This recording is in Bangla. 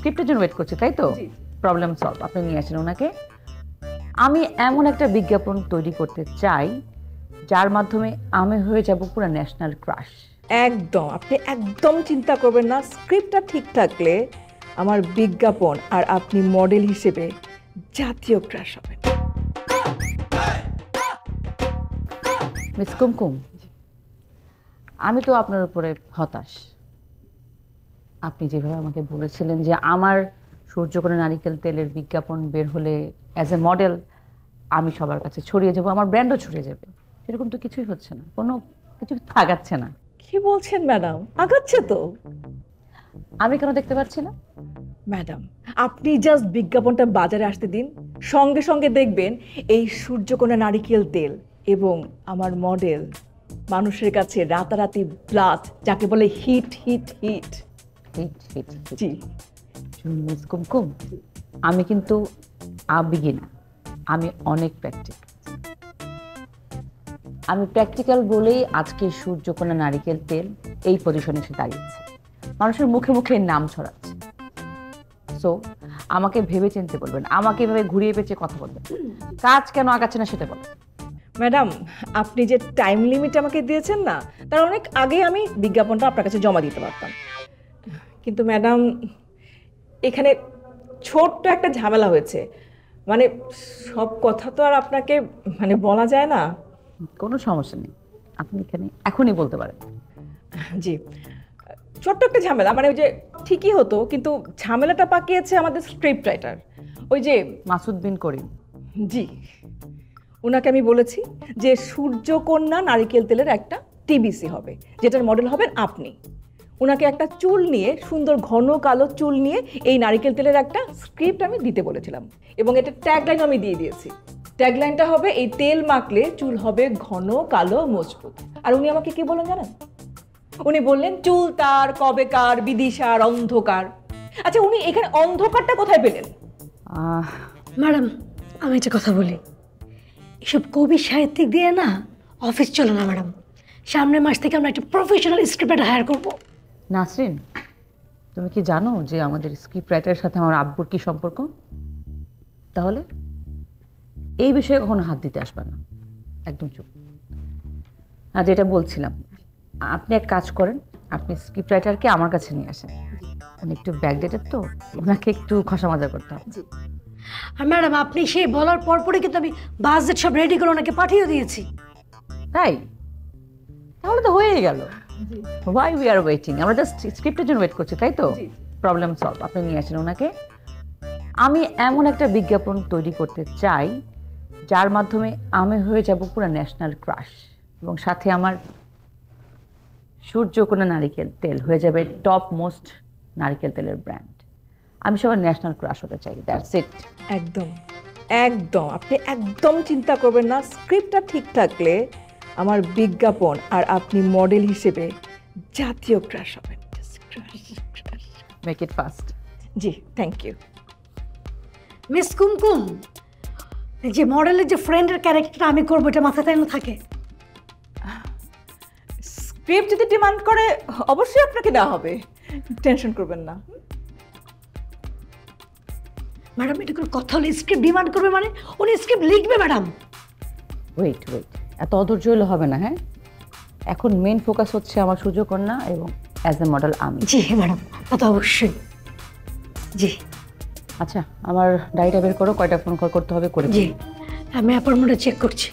স্ক্রিপ্টের জন্য ওয়েট করছে, তাই তো? প্রবলেম সলভ, আপনি নিয়ে আসেন ওনাকে। আমি এমন একটা বিজ্ঞাপন তৈরি করতে চাই যার মাধ্যমে আমি হয়ে যাব পুরো ন্যাশনাল ক্রাশ। একদম, আপনি একদম চিন্তা করবেন না। স্ক্রিপ্টটা ঠিক থাকলে আমার বিজ্ঞাপন আর আপনি মডেল হিসেবে জাতীয় ক্রাশ হবেন। মিস কুমকুম, আমি তো আপনার উপরে হতাশ। আপনি যেভাবে আমাকে বলেছিলেন যে আমার সূর্যকোণা নারিকেল তেলের বিজ্ঞাপন বের হলে অ্যাজ এ মডেল আমি সবার কাছে ছড়িয়ে যাব, আমার ব্র্যান্ডও ছড়িয়ে যাবে, সেরকম তো কিছুই হচ্ছে না, কোনো কিছু আগাচ্ছে না। কি বলছেন ম্যাডাম? আগাচ্ছে তো। আমি কেন দেখতে পাচ্ছি না? ম্যাডাম, আপনি জাস্ট বিজ্ঞাপনটা বাজারে আসতে দিন, সঙ্গে সঙ্গে দেখবেন এই সূর্যকোণা নারিকেল তেল এবং আমার মডেল মানুষের কাছে রাতারাতি ব্লাস্ট, যাকে বলে হিট হিট হিট। জি মিস কুমকুম, আমি কিন্তু বিগিনার, আমি অনেক প্র্যাকটিক্যাল বলেই আজকে সূর্যকোণা নারিকেল তেল এই পজিশনে এসে দাঁড়িয়েছে, মানুষের মুখে মুখে নাম ছড়াচ্ছে। সো আমাকে ভেবে চিনতে বলবেন, আমাকে এভাবে ঘুরিয়ে পেঁচিয়ে কথা বলবেন। কাজ কেন আগাচ্ছে না সেটা বলবেন। ম্যাডাম, আপনি যে টাইম লিমিট আমাকে দিয়েছেন না, তার অনেক আগেই আমি বিজ্ঞাপনটা আপনার কাছে জমা দিতে পারতাম। কিন্তু ম্যাডাম, এখানে ছোট্ট একটা ঝামেলা হয়েছে। মানে সব কথা তো আর আপনাকে বলা যায় না। কোনো সমস্যা নেই, আপনি এখানে এখনই বলতে পারেন। জি, ছোট্ট একটা ঝামেলা, ওই যে ঠিকই হতো, কিন্তু ঝামেলাটা পাকিয়েছে আমাদের স্ক্রিপ্ট রাইটার, ওই যে মাসুদ বিন করিম। জি, ওনাকে আমি বলেছি যে সূর্যকন্যা নারিকেল তেলের একটা টিবিসি হবে, যেটার মডেল হবেন আপনি। ওনাকে একটা চুল নিয়ে, সুন্দর ঘন কালো চুল নিয়ে এই নারিকেল তেলের একটা স্ক্রিপ্ট আমি দিতে বলেছিলাম, এবং এটা ট্যাগলাইন আমি দিয়ে দিয়েছি। ট্যাগলাইনটা হবে এই তেল মাখলে চুল হবে ঘন কালো মজবুত। আর উনি আমাকে কি বলেন জানেন? উনি বললেন চুল তার কবেকার বিদিশার অন্ধকার। আচ্ছা, উনি এখানে অন্ধকারটা কোথায় পেলেন? ম্যাডাম, আমি একটা কথা বলি, এসব কবি সাহিত্যিক দিয়ে না অফিস চলে না ম্যাডাম। সামনের মাস থেকে আমরা একটা প্রফেশনাল স্ক্রিপ্ট রাইটার হায়ার করবো। নাসরিন, তুমি কি জানো যে আমাদের স্ক্রিপ্ট রাইটারের সাথে আমার আব্বুর কি সম্পর্ক? তাহলে এই বিষয়ে কখনো হাত দিতে আসবে না, একদম চুপ। আর যেটা বলছিলাম, আপনি এক কাজ করেন, আপনি স্ক্রিপ্ট রাইটারকে আমার কাছে নিয়ে আসেন। উনি একটু ব্যাকডেটেড তো, ওনাকে একটু খসা মাজা করতে হবে। আর ম্যাডাম, আপনি সেই বলার পরপরই কিন্তু আমি বাজেট সব রেডি করে ওনাকে পাঠিয়ে দিয়েছি। তাই? তাহলে তো হয়েই গেল। Why we are waiting? আমরা জাস্ট স্ক্রিপ্টের জন্য ওয়েট করছি, তাই তো? প্রবলেম সলভ, আপনি নিয়ে আসেন ওনাকে। আমি এমন একটা বিজ্ঞাপন তৈরি করতে চাই যার মাধ্যমে আমি হয়ে যাব পুরো ন্যাশনাল ক্রাশ, এবং সাথে আমার সূর্যকোণা নারিকেল তেল হয়ে যাবে টপ মোস্ট নারিকেল তেলের ব্র্যান্ড। আমি সবার ন্যাশনাল ক্রাশ হতে চাই, দ্যাটস ইট। একদম একদম, আপনি একদম চিন্তা করবেন না। স্ক্রিপ্টটা ঠিক থাকলে আমার বিজ্ঞাপন আর আপনি মডেল হিসেবে জাতীয় ক্রাশ হবেন। Make it fast. জি, থ্যাংক ইউ। মিস কুমকুম, যে মডেলের যে ফ্রেন্ডের ক্যারেক্টারটা আমি করবো, এটা মাথায় তাই না থাকে? স্ক্রিপ্ট যদি ডিমান্ড করে অবশ্যই আপনাকে দেওয়া হবে, টেনশন করবেন না। ম্যাডাম, এটা কোনো কথা হলে স্ক্রিপ্ট ডিমান্ড করবে মানে উনি স্ক্রিপ্ট লিখবে ম্যাডাম। ওয়েট, এত অধৈর্য হলে হবে না। হ্যাঁ, এখন মেন ফোকাস হচ্ছে আমার সূর্যকন্যা এবং অ্যাজ এ মডেল আমি। জি ম্যাডাম, তা তো অবশ্যই। জি আচ্ছা, আমার ডায়েরিটা বের করো, কয়টা ফোন কল করতে হবে করে। জি, আমি অ্যাপয়েন্টমেন্টটা চেক করছি।